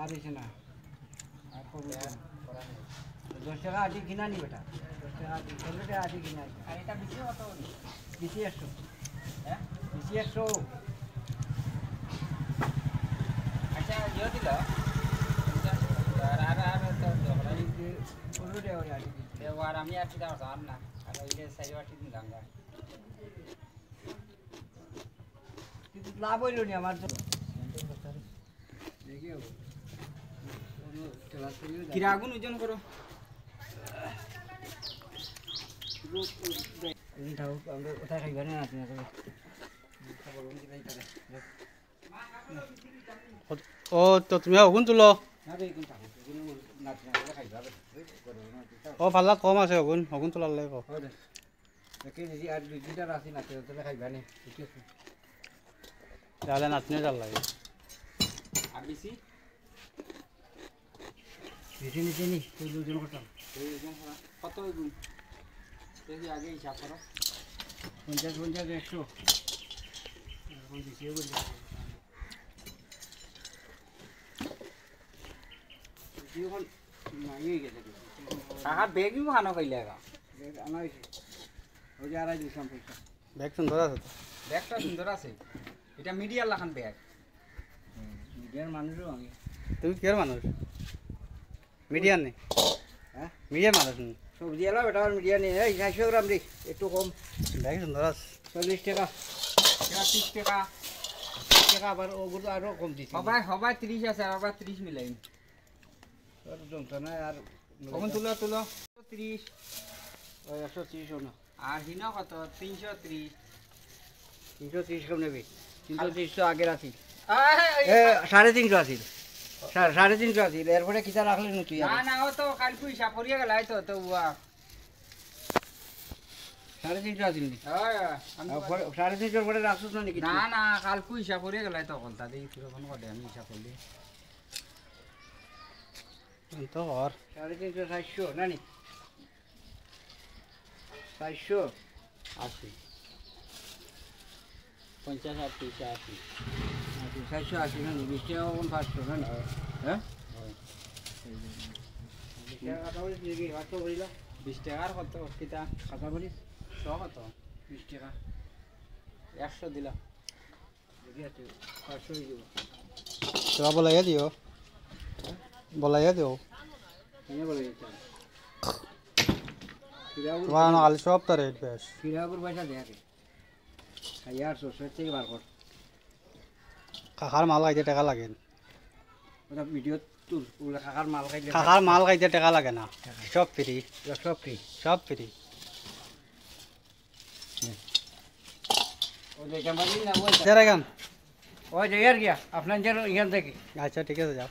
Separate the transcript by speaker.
Speaker 1: আর এসে না আর করবো না। 10 টাকা আটি কিনা নি বেটা 10 টাকা আটি 15 টাকা আটি কিনা আর এটা বেশি কত বেশি 100 হ্যাঁ বেশি 100 আচ্ছা দিও দিল আর তো 15 টাকা ওই আটি দেওয়ার আমি আটি দাও আর না আর ওইলে সাইড আটি দিন দাঙ্গা কিন্তু লাভ হইল নি আমার তো দেখি কিরা আগুন ওজন করো আমরা কোথায় খাইবা না আপনি
Speaker 2: ও তো তুমি আগুন তুলো ও পাল্লাত কম আছে আগুন আগুন তোলার লাগিব
Speaker 1: আর 2 লিটার আছে না খাইবা নি
Speaker 2: তাহলে নাচনে জাল লাগে
Speaker 1: আর বেশি বেশি নিচে নি দুজন কত গুণ দেখি আগে হিসাব করো 50 50 100 এখন বেশিও বলছি এখন নাই হয়ে গেছে কাকার ব্যাগই খানো কইলে ব্যাগ আনা হয়েছে ওই যে আড়াই দিলাম পয়সা
Speaker 2: ব্যাগ সুন্দর আছে তো
Speaker 1: ব্যাগটা সুন্দর আছে এটা মিডিয়ার লাখান ব্যাগ মিডিয়ার মানুষও আমি
Speaker 2: তুমি কি মানুষ মিডিয়ার নেই
Speaker 1: হ্যাঁ
Speaker 2: মিডিয়ার মানুষ নেই
Speaker 1: সবজি এলাম এটা মিডিয়া নেই এই 400 গ্রাম রে একটু কম
Speaker 2: ব্যাগ সুন্দর আছে
Speaker 1: 40 টাকা 30 টাকা টাকা আবার ওগুলো আরো কম দিছি সবাই 30 আছে আর আবার 30 মিলাই আর যন্ত্রণা আর কখন তুলো 30 ওই 130 না আর হিনা কত 330 330 কম নেবে 330 তো আগের আছে 350 আছে 350 আছে এরপরে কিটা রাখলে না তুই না ও তো কাল পয়সা পড়িয়ে গেল তো তো উয়া 350 আছে নি হ্যাঁ 350 পরে রাখছস না নাকি না কাল পয়সা পড়িয়ে গেল তো বলতা দেই কিরকম করে আমি হিসাব করলি
Speaker 2: তো আর
Speaker 1: 350 700 না নি 700 80 50 80 780 না নি 20 টাকা কোন 500 না হ্যাঁ টাকা বলি কি কত বলিলা 20 টাকার কত কিটা কথা বলি 100 কত 20 টাকা 100 দিলা দেখি আছে 500 দিব
Speaker 2: তোরা বলাইয়া দিও বলাইয়া দিও
Speaker 1: কেন বলে এটা
Speaker 2: তোমার কালি সব তো রেট বেশ
Speaker 1: কিরাপুর পয়সা দেখে 1800 থেকে বার কর
Speaker 2: কাকার মাল খাইতে টাকা লাগে
Speaker 1: ওটা ভিডিও তুল ওগুলা কাকার মাল খাইলে
Speaker 2: কাকার মাল খাইতে টাকা লাগে না সব ফ্রি
Speaker 1: সব ফ্রি
Speaker 2: সব ফ্রি
Speaker 1: ওই যে ক্যামেরা না ওই
Speaker 2: যারা গান
Speaker 1: ওই যে ইয়ার গিয়া আপনার যেন ইয়ার দেখি
Speaker 2: আচ্ছা ঠিক আছে যাও